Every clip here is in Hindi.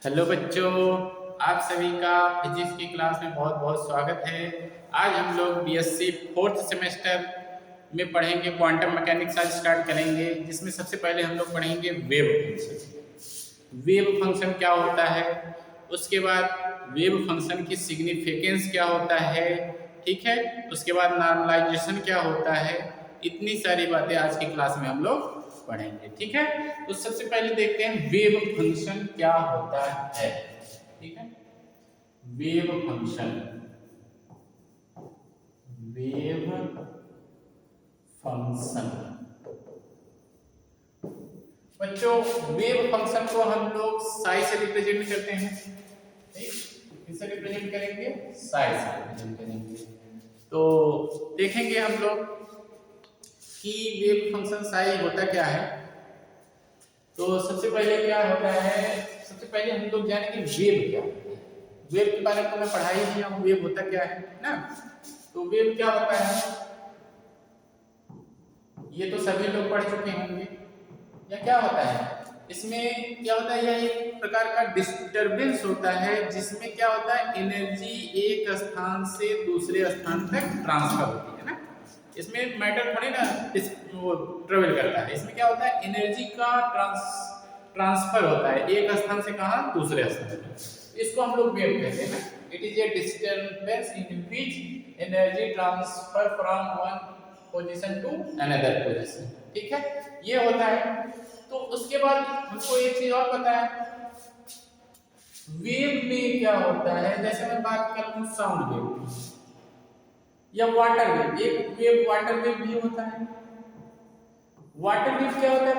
हेलो बच्चों, आप सभी का फिजिक्स की क्लास में बहुत बहुत स्वागत है। आज हम लोग बीएससी फोर्थ सेमेस्टर में पढ़ेंगे, क्वांटम मैकेनिक्स आज स्टार्ट करेंगे, जिसमें सबसे पहले हम लोग पढ़ेंगे वेव फंक्शन। वेव फंक्शन क्या होता है, उसके बाद वेव फंक्शन की सिग्निफिकेंस क्या होता है, ठीक है, उसके बाद नॉर्मलाइजेशन क्या होता है। इतनी सारी बातें आज की क्लास में हम लोग पढ़ेंगे, ठीक है। तो सबसे पहले देखते हैं वेव फंक्शन क्या होता है, ठीक है। वेव फंक्शन, वेव फंक्शन बच्चों, वेव फंक्शन को हम लोग साई से रिप्रेजेंट करते हैं, ठीक। किससे रिप्रेजेंट करेंगे? साई से रिप्रेजेंट करेंगे। तो देखेंगे हम लोग कि वेव फंक्शन साई होता क्या है। तो सबसे पहले क्या होता है, सबसे पहले हम लोग जानेंगे वेव क्या होता है। वेव के बारे में तो मैं पढ़ाई ही हूँ, वेव होता क्या है ना। तो वेव क्या होता है ये तो सभी लोग पढ़ चुके होंगे। या क्या होता है, इसमें क्या होता है, यह एक प्रकार का डिस्टरबेंस होता है, जिसमें क्या होता है एनर्जी एक स्थान से दूसरे स्थान तक ट्रांसफर होती है ना। इसमें मैटर थोड़ी ना वो ट्रेवल करता है, इसमें क्या होता है एनर्जी का ट्रांसफर होता है एक स्थान से कहाँ, दूसरे स्थान पर। इसको हम लोग वेव कहते हैं ना। It is a disturbance in which energy transfer from one position to another position, ठीक है, ये होता है। तो उसके बाद हमको एक चीज और पता है, वेव में क्या होता है, जैसे मैं बात करूं साउंड वेव की या वाटर वेव। एक वेव वाटर वेव भी होता है। वाटर वेव क्या होता है,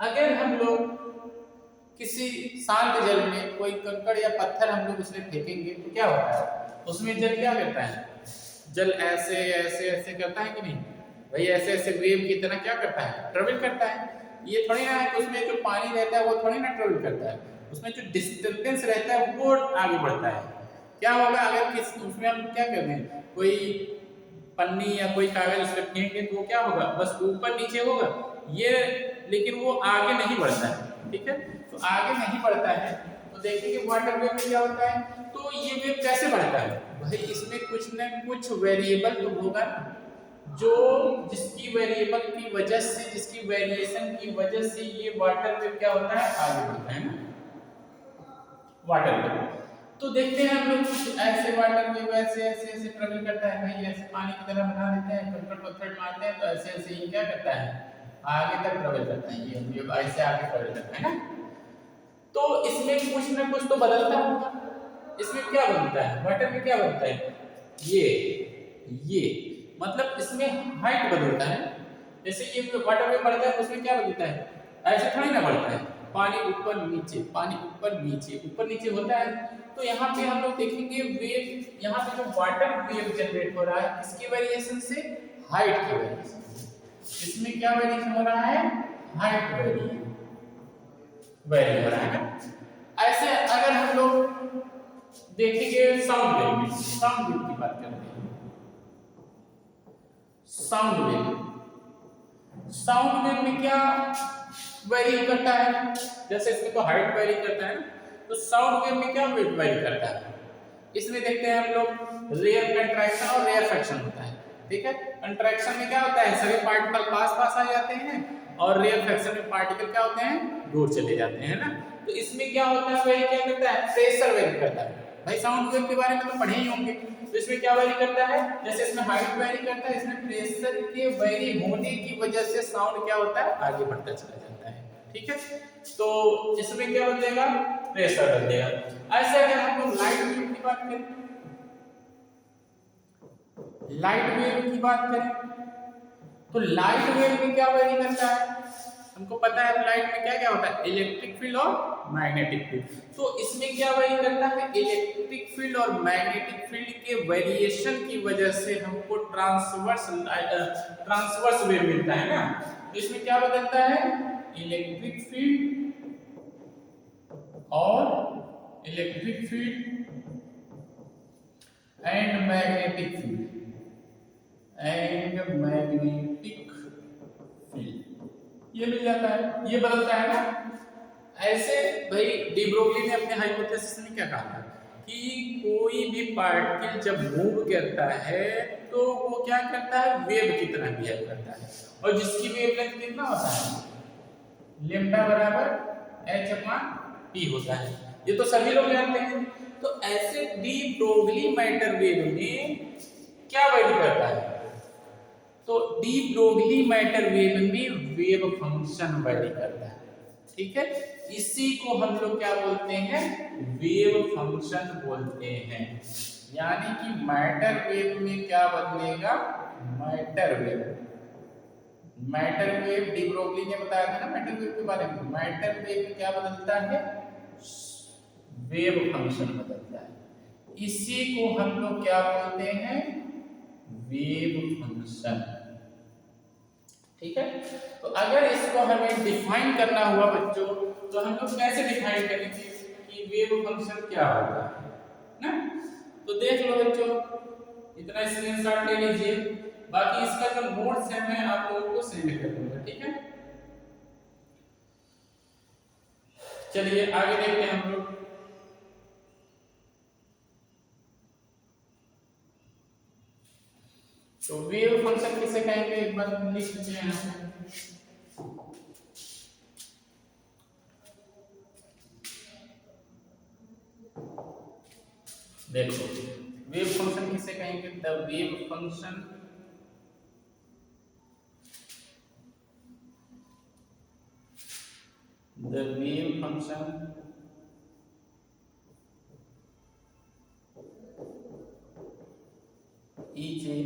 अगर हम लोग किसी शांत जल में कोई कंकड़ या पत्थर हम लोग उसमें फेंकेंगे तो क्या होता है, उसमें जल क्या करता है, जल ऐसे ऐसे ऐसे करता है कि नहीं भाई, ऐसे ऐसे वेव की तरह क्या करता है, ट्रेवल करता है। ये थोड़ी ना है कि उसमें जो पानी रहता है वो थोड़ी ना ट्रेवल करता है, उसमें जो डिस्टर्बेंस रहता है वो आगे बढ़ता है। क्या होगा अगर किस उसमें हम क्या कर रहे हैं, कोई पन्नी या कोई कागज उस पर फेंकेंगे तो वो क्या होगा, बस ऊपर नीचे होगा ये, लेकिन वो आगे नहीं बढ़ता है, ठीक है। तो आगे नहीं बढ़ता है, तो देखिए कि वाटर वेव में क्या होता है। तो ये वेव कैसे बढ़ता है भाई, इसमें कुछ न कुछ वेरिएबल तो होगा ना, जो जिसकी वेरिएबल की वजह से, जिसकी वेरिएशन की वजह से ये वाटर वेव क्या होता है, आगे बढ़ता है ना, वाटर वेव। तो देखते हैं हम लोग कुछ ऐसे वाटर वेव ऐसे ऐसे ऐसे ट्रेवल करता है भाई, ऐसे पानी की तरह बना देते हैं, कंकड़ पत्थर मारते हैं तो ऐसे ऐसे ये क्या करता है, आगे तक ट्रेवल करता है, ये ऐसे आगे ट्रेवल करता है ना। तो इसमें कुछ ना कुछ तो बदलता होगा। इसमें क्या बनता है, वाटर में क्या बनता है, ये मतलब इसमें हाइट बदलता है। जैसे ये वाटर में बढ़ता है उसमें क्या बदलता है, ऐसे थोड़ी ना बढ़ता है, पानी ऊपर नीचे, पानी ऊपर नीचे होता है। तो यहाँ पे हम लोग देखेंगे वेव, यहाँ पे जो वाटर वेव जनरेट हो रहा है किसकी वेरिएशन से, हाइट की वेरिएशन से। इसमें क्या वेरिएशन हो रहा है, हाइट वेरी हो रहा है ना। ऐसे अगर हम लोग देखेंगे साउंड वेव में, साउंड वेव की बात करते हैं। साउंड वेव, साउंड वेव में क्या वेरी करता है, जैसे इसमें तो हाइट वेरी करता है ना, तो साउंड वेव में क्या वेरी करता है। इसमें देखते हैं हम लोग रेयर कंट्रैक्शन और रेयर फ्रैक्शन होता है, ठीक है। कंट्रैक्शन में क्या होता है, सभी पार्टिकल पास पास आ जाते हैं, और रेयर फ्रैक्शन में पार्टिकल क्या होते हैं, दूर चले जाते हैं ना। तो इसमें क्या होता है, वेरी क्या करता है, प्रेशर वेरी करता है भाई। साउंड वेव के बारे में तो पढ़े ही होंगे। तो इसमें क्या वेरी करता है, जैसे इसमें हाइट वेरी करता है, इसमें प्रेशर के वेरी होने की वजह से साउंड क्या होता है, आगे बढ़ता चला जाता है, ठीक है। तो इसमें क्या बदलेगा, प्रेशर बदलेगा। ऐसे अगर हम लोग लाइट वेव की बात करें, लाइट वेव की बात करें तो लाइट वेव में क्या वेरी करता है, हमको पता है लाइट में क्या क्या होता है, इलेक्ट्रिक फील्ड और मैग्नेटिक फील्ड। तो इसमें क्या वेरी करता है, इलेक्ट्रिक फील्ड और मैग्नेटिक फील्ड के वेरिएशन की वजह से हमको ट्रांसवर्स वेव मिलता है ना। तो इसमें क्या बदलता है, इलेक्ट्रिक फील्ड और electric field and magnetic field ये मिल जाता है, ये बदलता है ना। ऐसे भाई डी ब्रोगली ने अपने हाइपोथेसिस में क्या कहा था कि कोई भी पार्टिकल जब मूव करता है तो वो क्या करता है, वेव की तरह बिहेव करता है, और जिसकी वेवलेंथ कितना होता है, लैम्डा बराबर h अपॉन p होता है। ये तो सभी लोग जानते हैं। तो ऐसे डी ब्रोगली मैटर वेव में क्या वेरी करता है, तो डी ब्रोगली मैटर वेव में वेव फंक्शन वेरी करता है। ठीक है, इसी को हम लोग क्या बोलते हैं, वेव फंक्शन बोलते हैं। यानी कि मैटर वेव में क्या बदलेगा, matter wave, matter wave de Broglie ने बताया था ना मैटर वेव के बारे में, मैटर वेव में क्या बदलता है, वेव फंक्शन बदलता है। इसी को हम लोग क्या बोलते हैं, वेव फंक्शन। ठीक है, तो अगर इसको हमें डिफाइन करना हुआ बच्चों, तो हम लोग कैसे डिफाइन करेंगे कि वेव फंक्शन क्या होता है ना। तो देख लो बच्चों, इतना स्क्रीनशॉट ले लीजिए, बाकी इसका जो नोट्स है मैं आप लोगों को सेंड कर दूंगा। ठीक है, चलिए आगे देखते हैं हम लोग। तो वेव फंक्शन किसे कहेंगे, एक बार लिख लीजिए यहाँ पे। देखो वेव फंक्शन किसे कहेंगे, the wave function is a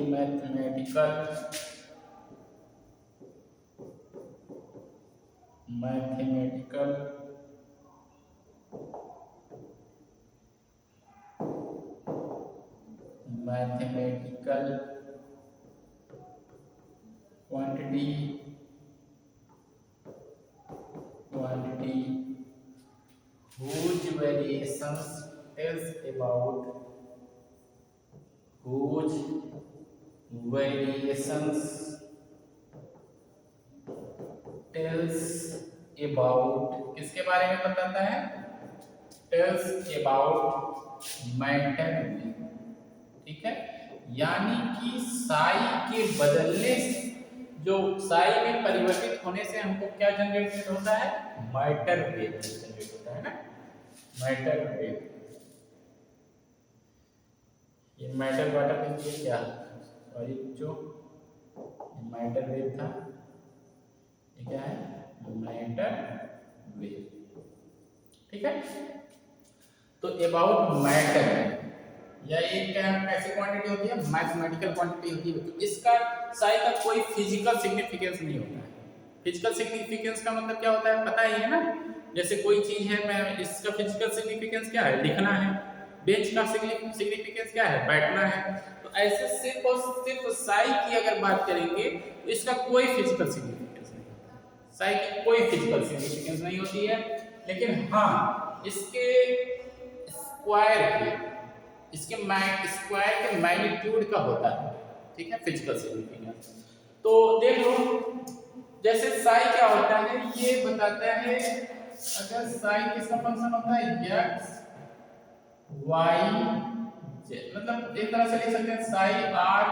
mathematical quantity whose variations tells about किसके बारे में बताता है, tells about matter wave। ठीक है, यानी कि साई के बदलने से, जो साई में परिवर्तित होने से हमको क्या जनरेट होता है, मैटर वेव जनरेट होता है ना, मैटर वेव। ये मैटर वाटर वेव ये क्या, सॉरी जो मैटर वेव था, ये क्या है, मैटर वेव। ठीक है, तो अबाउट मैटर, या एक क्या कैसी क्वांटिटी होती है, मैथमेटिकल क्वांटिटी होती है। तो इसका साई का कोई फिजिकल सिग्निफिकेंस नहीं होता है। फिजिकल सिग्निफिकेंस का मतलब क्या होता है, पता ही है ना, जैसे कोई चीज है, मैं इसका फिजिकल सिग्निफिकेंस क्या है, लिखना है। बेंच का सिग्निफिकेंस क्या है, बैठना है। तो ऐसे सिर्फ और सिर्फ साई की अगर बात करेंगे तो इसका कोई फिजिकल सिग्निफिकेंस नहीं होता, साई की कोई फिजिकल सिग्निफिकेंस नहीं होती है। लेकिन हाँ, इसके स्क्वायर के मैग्नीट्यूड का होता है। ठीक है, फिजिकल सिग्निफिकेंस। तो देख लो, जैसे साई क्या होता है, ये बताता है, अगर साई किसका फंक्शन होता है, x y z, मतलब एक तरह से लिख सकते हैं साई r,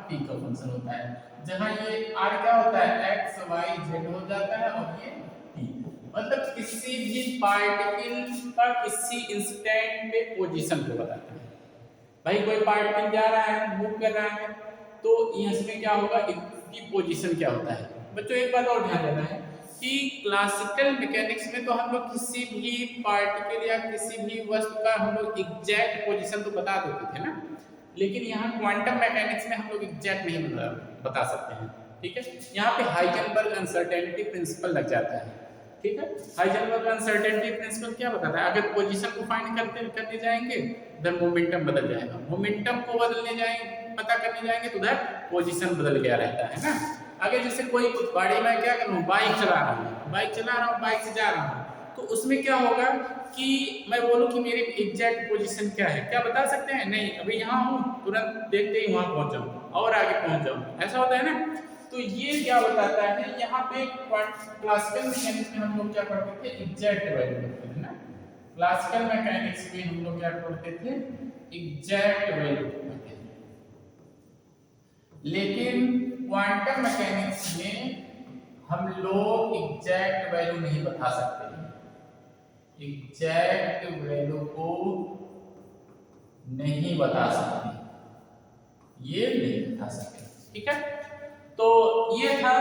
t का फंक्शन होता है, जहां ये r क्या होता है, x y z हो जाता है, और ये t, मतलब किसी भी पार्टिकल का किसी इंस्टेंट पे पोजीशन को बताता है। भाई कोई पार्टिकल जा रहा है, मूव कर रहा है, तो इसमें क्या होगा, इसकी पोजीशन क्या होता है। बच्चों एक बात और ध्यान देना है कि क्लासिकल मैकेनिक्स में तो हम लोग किसी भी पार्टिकल या किसी भी वस्तु का हम लोग एग्जैक्ट पोजीशन तो बता देते थे ना, लेकिन यहाँ क्वांटम मैकेनिक्स में हम लोग एग्जैक्ट नहीं बता सकते हैं। ठीक है, यहाँ पे हाइजेनबर्ग अनसर्टेनिटी प्रिंसिपल लग जाता है। ठीक है, हाइजेनबर्ग अनसर्टेनिटी प्रिंसिपल क्या बताता है, अगर पोजीशन को फाइंड करने जाएंगे उधर मोमेंटम बदल जाएगा, मोमेंटम को बदलने जाएंगे, पता करने जाएंगे तो उधर पोजीशन बदल गया रहता है ना। अगर जैसे कोई गाड़ी में क्या कर रहा हूँ, बाइक चला रहा हूँ, बाइक से जा रहा हूँ, तो उसमें क्या होगा कि मैं बोलूँ कि मेरी एग्जैक्ट पोजीशन क्या है, क्या बता सकते हैं, नहीं, अभी यहाँ हूँ, तुरंत देखते ही वहाँ पहुँच जाऊँ और आगे पहुँच जाऊँ, ऐसा होता है ना। तो ये क्या बताता है, यहाँ पे क्लासिकल मैकेनिक्स में हम लोग क्या करते थे, एग्जैक्ट वैल्यू करते थे ना। क्लासिकल मैकेनिक्स में हम लोग क्या करते थे, एग्जैक्ट वैल्यू करते थे। लेकिन क्वांटम मैकेनिक्स में हम लोग एग्जैक्ट वैल्यू नहीं बता सकते, एग्जैक्ट वैल्यू को नहीं बता सकते, ये नहीं बता सकते। ठीक है, तो ये था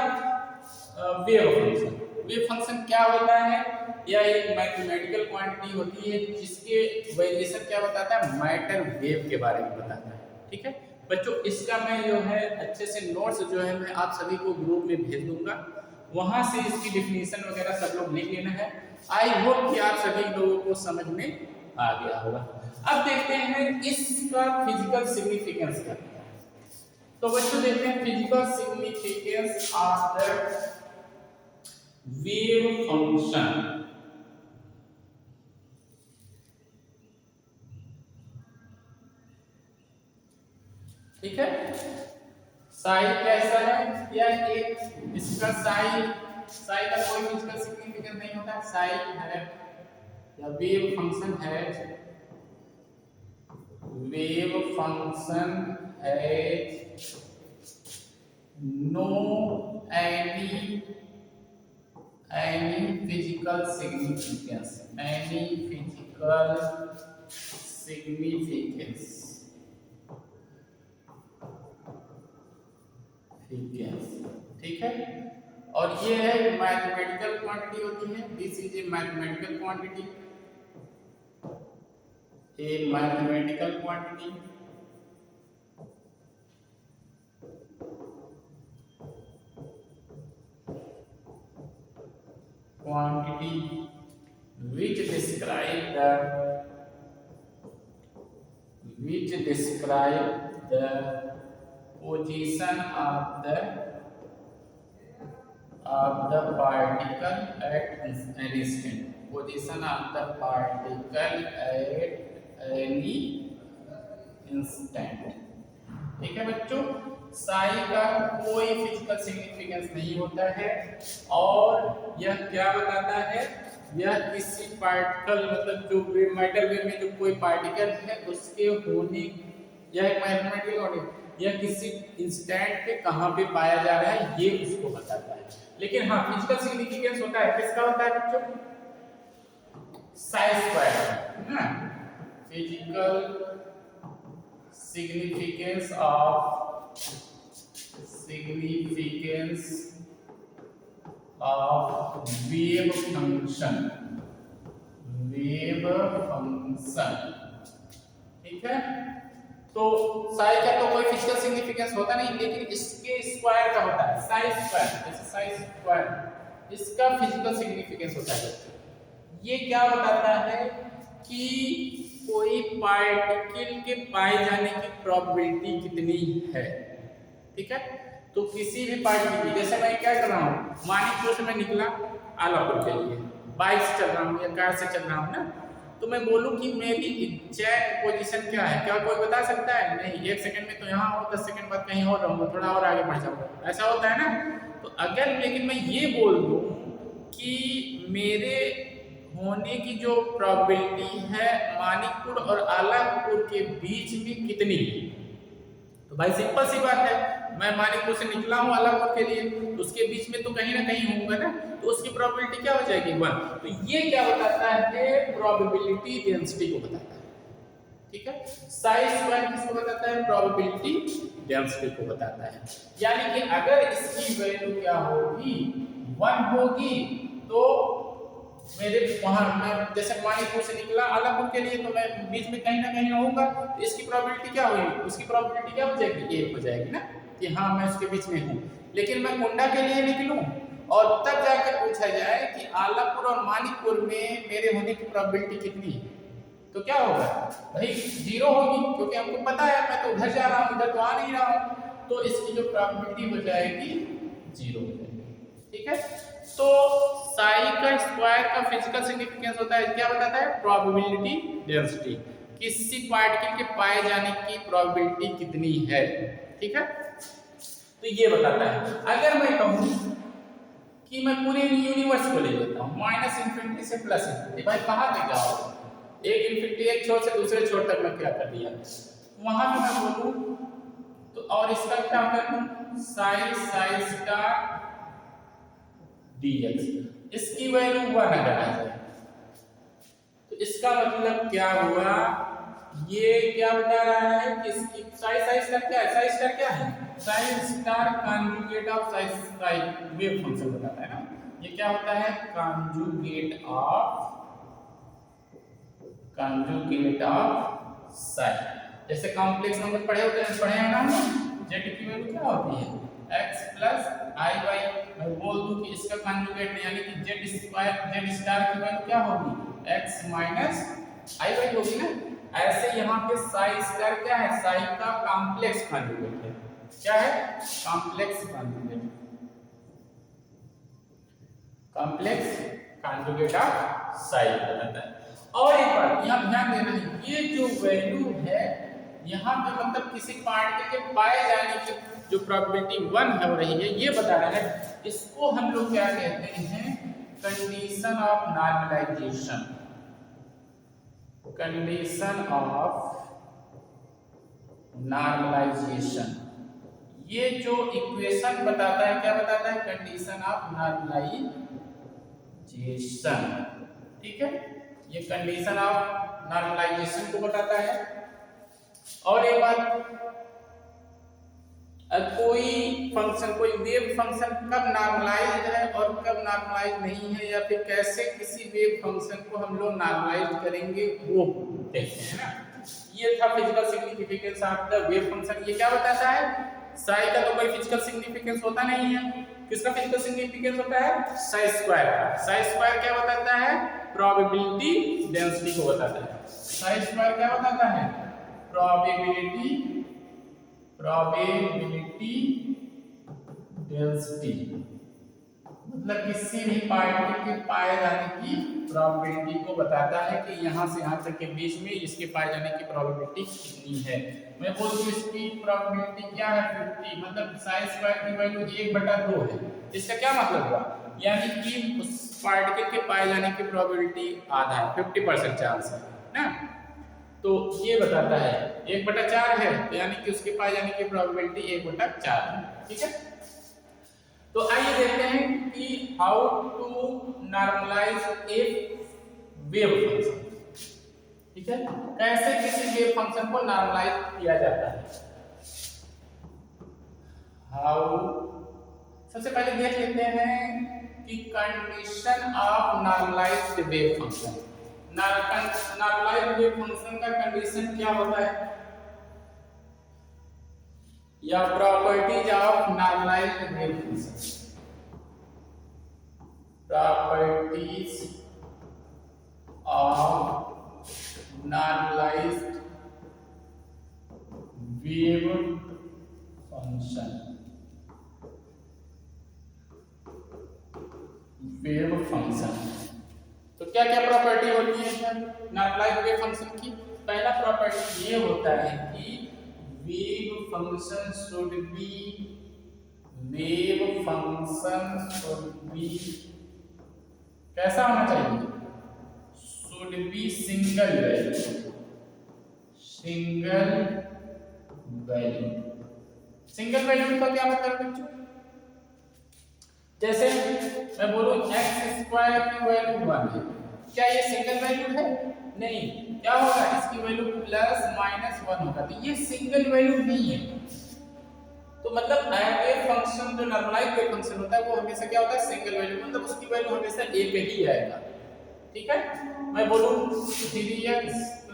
वेव फंक्शन। वेव फंक्शन क्या होता है, यह एक मैथमेटिकल क्वांटिटी होती है जिसके वेरिएशन क्या बताता है, मैटर वेव के बारे में बताता है। ठीक है बच्चों, इसका मैं जो है अच्छे से नोट्स जो है मैं आप सभी को ग्रुप में भेज दूंगा, वहां से इसकी डेफिनेशन वगैरह सब लोग लिख लेना है। आई होप कि आप सभी लोगों को समझ में आ गया होगा। अब देखते हैं इसका फिजिकल सिग्निफिकेंस क्या है। तो बच्चों देखते हैं physical significance of the wave function. ठीक है, साई कैसा है, या एक इसका साई का कोई फिजिकल सिग्निफिकेंस नहीं होता, साई है या वेव फंक्शन है, वेव फंक्शन है no any physical significance, any physical significance, ठीक है। और ये है मैथमेटिकल क्वांटिटी होती है, this is a mathematical quantity, a mathematical quantity. Quantity which describe the position of the particle at an instant, position of the particle at any instant। ठीक है बच्चों, साई का कोई फिजिकल सिग्निफिकेंस नहीं होता है, और यह क्या बताता है, यह किसी पार्टिकल मतलब जो मैटर वेव में जो कोई पार्टिकल है उसके होने, यह एक मैथमेटिकल क्वांटिटी, यह किसी इंस्टेंट पे कहां पे पाया जा रहा है ये उसको बताता है। लेकिन हाँ फिजिकल सिग्निफिकेंस होता है, किसका होता है बच्चों, साई स्क्वायर ना, physical significance of wave function, ठीक है। तो साई का तो कोई फिजिकल सिग्निफिकेंस होता नहीं, लेकिन इसके स्क्वायर का होता है, साई स्क्वायर, जैसे साई स्क्वायर, इसका फिजिकल सिग्निफिकेंस होता है। ये क्या बताता है कि कोई पार्टिकल के पाए जाने की प्रोबेबिलिटी कितनी है। ठीक है, तो किसी भी पार्टिकल की, जैसे मैं क्या कर रहा हूँ, मानिकपुर से मैं निकला आलापुर के लिए, बाइक से चल रहा हूँ या कार से चल रहा हूँ ना, तो मैं बोलूँ कि मेरी एग्जैक्ट पोजीशन क्या है, क्या कोई बता सकता है? नहीं, 1 सेकंड में तो यहाँ हो, 10 सेकंड बाद कहीं और रहूँगा, थोड़ा और आगे बढ़ जाऊँगा, ऐसा होता है ना। तो अगर लेकिन मैं ये बोल दूँ कि मेरे होने की जो प्रोबेबिलिटी है मानिकपुर और आलापुर के बीच में कितनी है, तो भाई सिंपल सी बात है, मैं मानिकपुर से निकला हूँ आलापुर के लिए, तो उसके बीच में तो कहीं ना कहीं होगा ना, तो उसकी प्रोबेबिलिटी क्या हो जाएगी 1। तो ये क्या बताता है, प्रोबेबिलिटी डेंसिटी को बताता है। ठीक है, साई स्क्वायर किसको बताता है, प्रोबेबिलिटी डेंसिटी को बताता है। यानी कि अगर इसकी वैल्यू क्या होगी, 1 होगी, तो मेरे वहां मैं जैसे मानिकपुर से निकला आलापुर के लिए, तो मैं बीच में कहीं ना कहीं रहूंगा, तो इसकी प्रोबेबिलिटी क्या होगी, उसकी प्रोबेबिलिटी क्या हो जाएगी, 1 हो जाएगी ना, कि हाँ मैं उसके बीच में हूँ। लेकिन मैं कुंडा के लिए निकलूं और तब जाकर पूछा जाए कि आलापुर और मानिकपुर में मेरे होने की प्रोबेबिलिटी कितनी है, तो क्या होगा भाई, 0 होगी, क्योंकि हमको पता है मैं तो उधर जा रहा हूँ, उधर तो आ नहीं रहा हूँ, तो इसकी जो प्रोबेबिलिटी हो जाएगी 0 हो जाएगी। ठीक है, तो साई का स्क्वायर का फिजिकल सिग्निफिकेंस होता है, क्या बताता है, प्रोबेबिलिटी डेंसिटी, किसी पार्टिकल के पाए जाने की प्रोबेबिलिटी कितनी है। ठीक है, तो ये बताता है। अगर मैं कहूँ कि मैं पूरे यूनिवर्स को ले लेता हूँ माइनस इंफिनिटी से प्लस इंफिनिटी, भाई कहाँ पे जाओ, एक इंफिनिटी एक छोर से दूसरे छोर तक मैं क्या कर दिया, वहां पे मैं बोलूँ तो, और इसका क्या कर दूं, साइन साइन स्टार dx, इसकी वैल्यू 1 अगर आ जाए तो इसका मतलब क्या हुआ, ये क्या बता रहा है कि इसकी साइन साइन स्टार क्या है, साइन स्टार क्या है, sign star conjugate of sine sine wave function बताता है ना, ये क्या होता है, कॉन्जुगेट ऑफ साइन। जैसे कॉम्प्लेक्स नंबर पढ़े हैं ना, z की वैल्यू क्या होती है, x प्लस आई वाई, मैं बोल दूं कि इसका कॉन्जुगेट नहीं, यानी कि z स्टार की वैल्यू क्या होगी, x माइनस आई वाई होगी ना। ऐसे यहाँ पे साई स्टार क्या है, साई का कॉम्प्लेक्स कॉन्जुगेट है, क्या है, complex conjugate, complex conjugate of Sai बताता है। और एक बात यहाँ ध्यान देना है, ये जो वैल्यू है यहाँ पे मतलब किसी पार्टिकल के पाए जाने की जो प्रोबेबिलिटी 1 हो रही है ये बता रहा है, इसको हम लोग क्या कहते हैं, condition of normalization, condition of normalization. ये जो इक्वेशन बताता है क्या बताता है, कंडीशन ऑफ नॉर्मलाइजेशन, ठीक है, ये कंडीशन ऑफ नॉर्मलाइजेशन को बताता है। और एक बात, कोई फंक्शन, कोई वेव फंक्शन कब नॉर्मलाइज्ड है और कब नॉर्मलाइज्ड नहीं है, या फिर कैसे किसी वेव फंक्शन को हम लोग नॉर्मलाइज्ड करेंगे वो देखते हैं ना। ये था physical significance of the wave function. ये क्या बताता है, साई का तो कोई फिजिकल सिग्निफिकेंस होता नहीं है, किसका फिजिकल सिग्निफिकेंस होता है, साई स्क्वायर का। साई स्क्वायर क्या बताता है, प्रोबेबिलिटी डेंसिटी को बताता है। साई स्क्वायर क्या बताता है, प्रोबेबिलिटी डेंसिटी, मतलब किसी भी पार्टिकल के पाए जाने की प्रोबेबिलिटी को बताता है कि यहाँ से यहाँ तक के बीच में इसके पाए जाने की प्रोबेबिलिटी कितनी है। मैं बोलूँ इसकी प्रोबेबिलिटी क्या है, 50, मतलब साइन स्क्वायर की वैल्यू 1/2 है। इसका क्या मतलब हुआ, यानी कि उस पार्टिकल के पाए जाने की प्रोबेबिलिटी आधा है, 50% चांस है ना। तो ये बताता है 1/4 है, तो यानी कि उसके पाए जाने की प्रोबेबिलिटी 1/4 है, ठीक है। तो आइए देखते हैं कि how to normalize a wave function, ठीक है, कैसे किसी वेव फंक्शन को नॉर्मलाइज किया जाता है। हाउ, सबसे पहले देख लेते हैं कि condition of normalized wave function. Normalized wave function का कंडीशन क्या होता है, या properties of normalized wave function, properties of normalized wave function, wave function. तो क्या क्या प्रॉपर्टी होती है नॉर्मलाइज्ड वेव फंक्शन की। पहला प्रॉपर्टी ये होता है कि वेव फंक्शन शुड बी कैसा होना चाहिए, should be single value, single value का क्या मतलब बच्चों, जैसे मैं बोलूं x स्क्वायर की वैल्यू 1 है, क्या ये सिंगल वैल्यू है, नहीं, क्या होगा, इसकी वैल्यू प्लस माइनस 1 होगा, तो ये सिंगल वैल्यू नहीं है। तो मतलब वेव फंक्शन जो नॉर्मलाइज्ड वेव फंक्शन होता है वो हमेशा क्या होता है, सिंगल वैल्यू, मतलब उसकी वैल्यू हमेशा एक ही आएगा, ठीक है। मैं बोलूं 3x +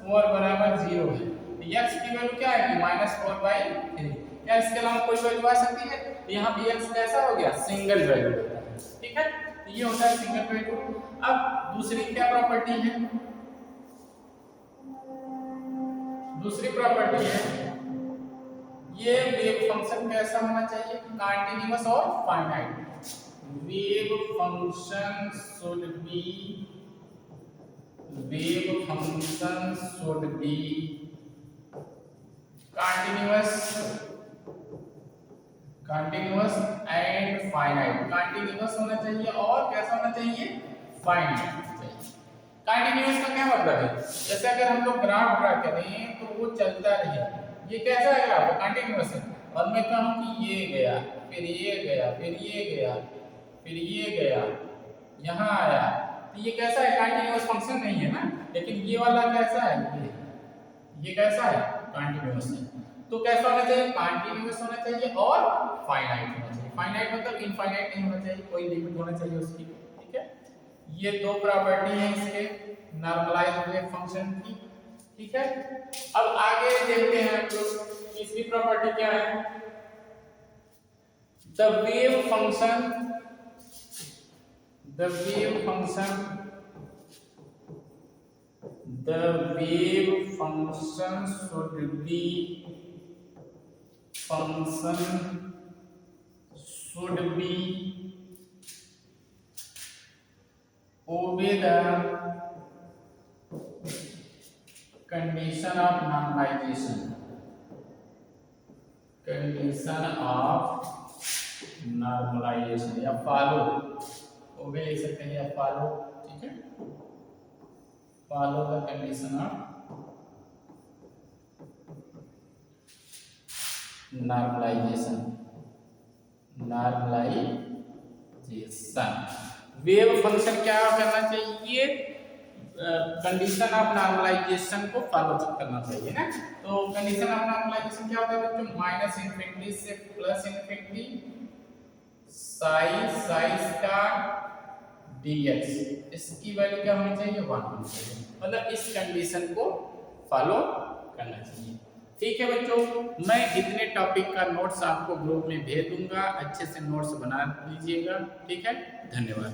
4 = 0 है, तो x की वैल्यू क्या आएगी, -4/3, क्या इसके अलावा कोई वैल्यू आ सकती है, यहाँ पे x कैसा हो गया, सिंगल वैल्यू होता है, ठीक है। तो ये होता है सिंगल वैल्यू। अब दूसरी क्या प्रॉपर्टी है, दूसरी प्रॉपर्टी है ये वेव फंक्शन कैसा होना चाहिए, कंटीन्यूअस और finite. Wave function should be continuous continuous and finite, continuous होना चाहिए और कैसा होना चाहिए, फाइनाइट होना चाहिए। कंटिन्यूअस का क्या मतलब है, जैसे अगर हम लोग ग्राफ ड्रा करें तो वो चलता रहे, ये कैसा है ग्राफ, कंटिन्यूअस है। और मैं कहूँ कि ये गया, फिर ये गया, फिर ये गया, फिर ये गया, यहाँ आया, तो ये कैसा है, कंटिन्यूअस फंक्शन नहीं है ना। लेकिन ये वाला कैसा है, ये कैसा है, कंटिन्यूअस है। तो कैसा होना चाहिए, कंटिन्यूअस होना चाहिए और फाइनाइट होना चाहिए। फाइनाइट मतलब इनफाइनाइट नहीं होना चाहिए, कोई लिमिट होना चाहिए उसकी, ठीक है। ये दो प्रॉपर्टी है इसके नॉर्मलाइज्ड वेव फंक्शन की, ठीक है। अब आगे देखते हैं हम लोग तीसरी प्रॉपर्टी क्या है, the wave function, the wave function, the wave function should be obey the condition of normalization, condition of normalization या follow, obey ले सकते हैं या follow, ठीक है, follow the condition of normalization, wave function क्या करना चाहिए, कंडीशन ऑफ नॉर्मलाइजेशन को फॉलो करना चाहिए ना। तो कंडीशन ऑफ नॉर्मलाइजेशन क्या होता है बच्चों, माइनस इनफिनिटी से plus infinity Sai star dx, इसकी वैल्यू क्या होनी चाहिए, 1 होनी चाहिए, मतलब इस कंडीशन को फॉलो करना चाहिए। ठीक है बच्चों, मैं इतने टॉपिक का नोट्स आपको ग्रुप में भेज दूंगा, अच्छे से नोट्स बना लीजिएगा, ठीक है, धन्यवाद।